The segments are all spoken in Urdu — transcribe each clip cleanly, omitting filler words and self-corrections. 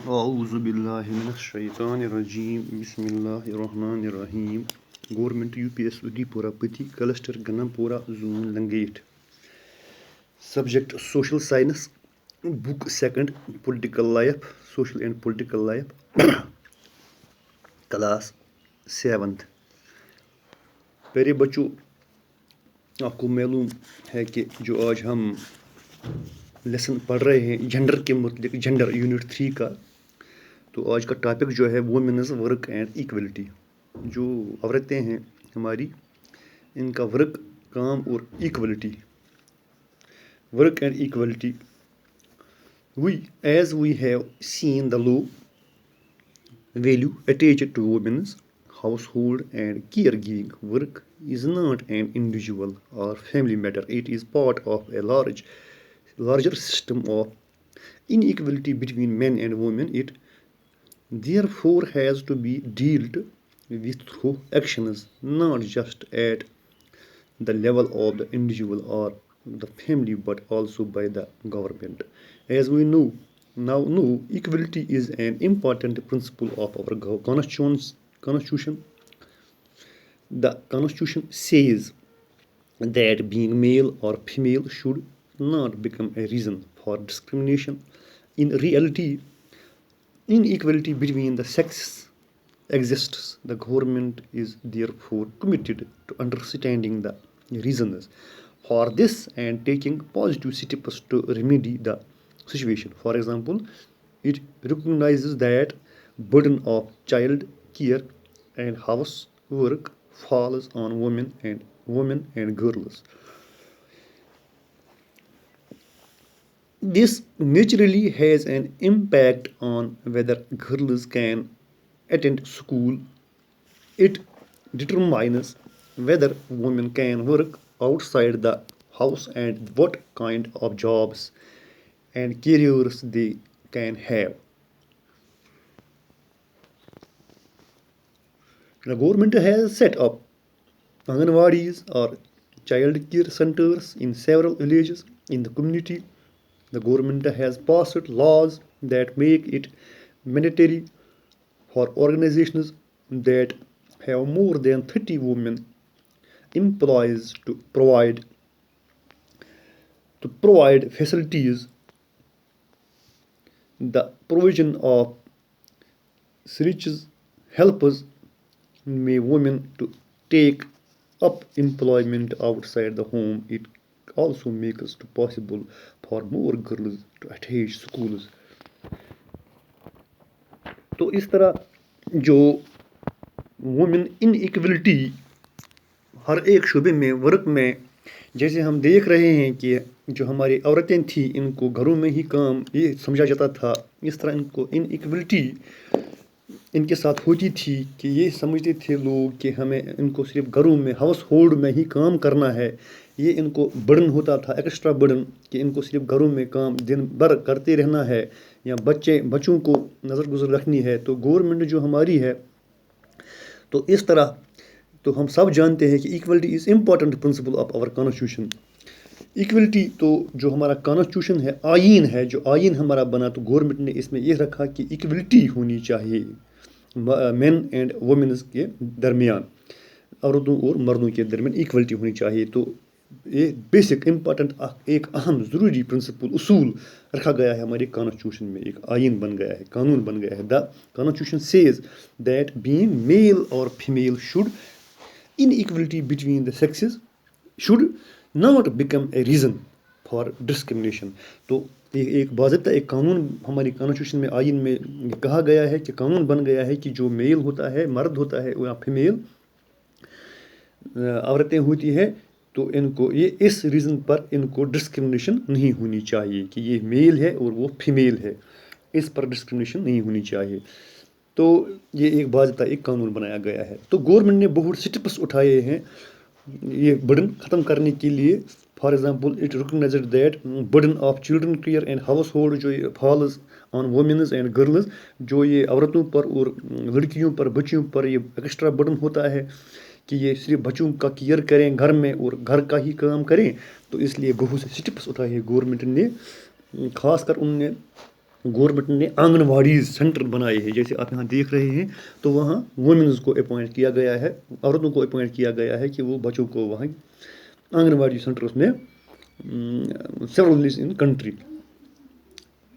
اعوذ باللہ من الشیطان الرجیم بسم اللہ الرحمن الرحیم گورمنٹ یو پی ایس ادی پورہ پتی کلسٹر گنم پورہ zone Langate subject social science book second political life social and political life class seventh. پیارے بچوں، آپ کو معلوم ہے کہ جو آج ہم لیسن پڑھ رہے ہیں جنڈر کے متعلق، جنڈر یونٹ 3 کا، تو آج کا ٹاپک جو ہے وومنز ورک اینڈ ایکویلٹی. جو عورتیں ہیں ہماری، ان کا ورک، کام اور equality. Work and equality. As we have seen, the low value attached to women's household and caregiving work is not an individual or family matter. It is part of a larger system of inequality between men and women. It therefore has to be dealt with through actions, not just at the level of the individual or the family, but also by the government. As we now know, equality is an important principle of our constitution. The constitution says that being male or female should not become a reason for discrimination. In reality, inequality between the sexes exists. The government is therefore committed to understanding the reasons for this and taking positive steps to remedy the situation. For example, it recognizes that burden of child care and housework falls on women and girls. This naturally has an impact on whether girls can attend school. It determines whether women can work outside the house and what kind of jobs and careers they can have. The government has set up Anganwadis or child care centers in several villages in the community. The government has passed laws that make it mandatory for organizations that have more than 30 women employees to provide facilities. The provision of services helps women to take up employment outside the home. It also makes it possible for more girls to attend schools. تو اس طرح جو وومن ان ایکویلٹی ہر ایک شعبے میں، ورک میں، جیسے ہم دیکھ رہے ہیں کہ جو ہماری عورتیں تھیں ان کو گھروں میں ہی کام یہ سمجھا جاتا تھا. اس طرح ان کو ان ایکویلٹی ان کے ساتھ ہوتی تھی کہ یہ سمجھتے تھے لوگ کہ ہمیں ان کو صرف گھروں میں، ہاؤس ہولڈ میں ہی کام کرنا ہے. یہ ان کو برڈن ہوتا تھا، ایکسٹرا برڈن، کہ ان کو صرف گھروں میں کام دن بھر کرتے رہنا ہے یا بچوں کو نظر گزر رکھنی ہے. تو گورنمنٹ جو ہماری ہے، تو اس طرح تو ہم سب جانتے ہیں کہ equality is important principle of our constitution. Equality تو جو ہمارا کانسٹیٹیوشن ہے، آئین ہے، جو آئین ہمارا بنا، تو گورنمنٹ نے اس میں یہ رکھا کہ ایکویلٹی ہونی چاہیے مین اینڈ وومنز کے درمیان، عورتوں اور مردوں کے درمیان ایکویلٹی ہونی چاہیے. تو یہ بیسک امپورٹنٹ ایک اہم ضروری پرنسپل، اصول رکھا گیا ہے ہمارے کانسٹیٹیوشن میں، ایک آئین بن گیا ہے، قانون بن گیا ہے. The constitution says that being male اور female should inequality between the sexes should not become a reason for discrimination. تو ایک باضابطہ ایک قانون ہماری کانسٹیٹیوشن میں، آئین میں کہا گیا ہے کہ قانون بن گیا ہے کہ جو میل ہوتا ہے، مرد ہوتا ہے، یا فیمیل عورتیں ہوتی ہے، تو ان کو یہ اس ریزن پر ان کو ڈسکرمنیشن نہیں ہونی چاہیے کہ یہ میل ہے اور وہ فیمیل ہے، اس پر ڈسکرمنیشن نہیں ہونی چاہیے. تو یہ ایک باضابطہ ایک قانون بنایا گیا ہے. تو گورنمنٹ نے بہت سٹیپس اٹھائے ہیں یہ برڈن ختم کرنے کے لیے. For example, it recognised that burden of children care and household جو یہ falls on womens and girls, جو یہ عورتوں پر اور لڑکیوں پر، بچیوں پر یہ ایکسٹرا برڈن ہوتا ہے کہ یہ صرف بچوں کا کیئر کریں گھر میں اور گھر کا ہی کام کریں. تو اس لیے بہت سے سٹیپس اٹھائے ہیں گورنمنٹ نے. خاص کر ان نے گورنمنٹ نے آنگن واڑیز سینٹر بنائے ہیں، جیسے آپ یہاں دیکھ رہے ہیں، تو وہاں وومنز کو اپوائنٹ کیا گیا ہے، عورتوں کو اپوائنٹ کیا گیا ہے کہ وہ بچوں کو وہاں آنگن واڑی سینٹرس میں سیورل ان کنٹری.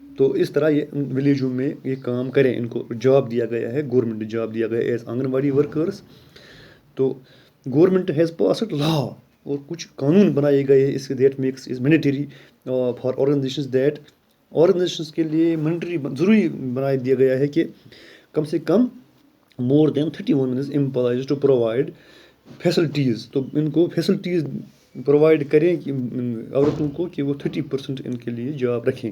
تو اس طرح یہ ولیجوں میں یہ کام کریں، ان کو جاب دیا گیا ہے، گورنمنٹ نے جاب دیا گیا ہے ایز آنگن واڑی ورکرس. تو گورنمنٹ ہیز پاسڈ لا، اور کچھ قانون بنائے گئے ہیں اس کے that makes is mandatory for organizations that, organizations کے لیے مینیٹری ضروری بنا دیا گیا ہے کہ کم سے کم more than 30 womens employees to provide facilities. تو ان کو فیسلٹیز پرووائڈ کریں کہ عورتوں کو، کہ وہ 30% ان کے لیے جاب رکھیں.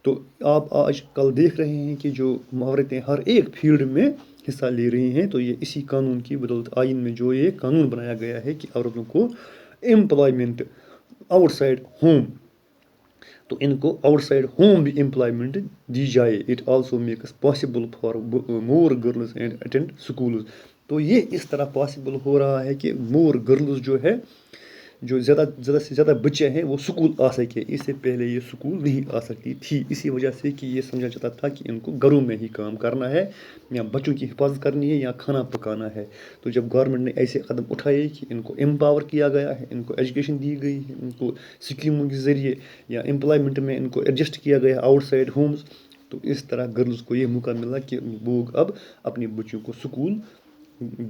تو آپ آج کل دیکھ رہے ہیں کہ جو عورتیں ہر ایک فیلڈ میں حصہ لے رہی ہیں، تو یہ اسی قانون کی بدولت، آئین میں جو یہ قانون بنایا گیا ہے کہ عورتوں کو امپلائمنٹ آؤٹ سائڈ ہوم، تو ان کو آؤٹ سائڈ ہوم بھی امپلائمنٹ دی جائے. It also makes possible for more girls and attend schools. تو یہ اس طرح پاسبل ہو رہا ہے کہ مور گرلز جو ہے، جو زیادہ سے زیادہ بچے ہیں وہ سکول آ سکے. اس سے پہلے یہ سکول نہیں آ سکتی تھی، اسی وجہ سے کہ یہ سمجھا جاتا تھا کہ ان کو گھروں میں ہی کام کرنا ہے، یا بچوں کی حفاظت کرنی ہے، یا کھانا پکانا ہے. تو جب گورنمنٹ نے ایسے قدم اٹھائے کہ ان کو امپاور کیا گیا ہے، ان کو ایجوکیشن دی گئی ہے، ان کو اسکیموں کے ذریعے یا امپلائمنٹ میں ان کو ایڈجسٹ کیا گیا آؤٹ سائڈ ہومز، تو اس طرح گرلز کو یہ موقع ملا کہ وہ اب اپنے بچوں کو سکول،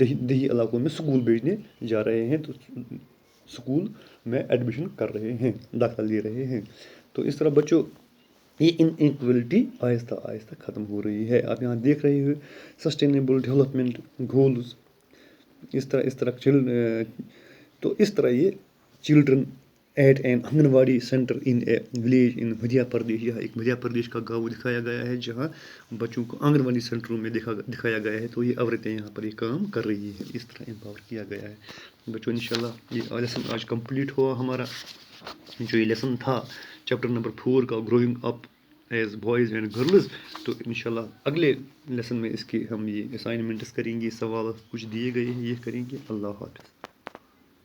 دیہی علاقوں میں سکول بھیجنے جا رہے ہیں، تو سکول میں ایڈمیشن کر رہے ہیں، داخلہ لے رہے ہیں. تو اس طرح بچوں یہ انکویلٹی آہستہ آہستہ ختم ہو رہی ہے. آپ یہاں دیکھ رہے ہو سسٹینیبل ڈیولپمنٹ گولز، اس طرح تو اس طرح یہ چلڈرن ایٹ این آنگن واڑی سینٹر ان اے ولیج ان مدھیہ پردیش، یہ ایک مدھیہ پردیش کا گاؤں دکھایا گیا ہے جہاں بچوں کو آنگن واڑی سینٹروں میں دکھایا گیا ہے. تو یہ عورتیں یہاں پر یہ کام کر رہی ہیں، اس طرح امپاور کیا گیا ہے. بچوں انشاءاللہ یہ لیسن آج کمپلیٹ ہوا ہمارا. جو یہ لیسن تھا چیپٹر نمبر 4 کا، growing up as boys and girls. تو انشاءاللہ اگلے لیسن میں اس کی ہم یہ اسائنمنٹس کریں گے، سوال کچھ دیے گئے ہیں یہ کریں گے. اللہ حافظ.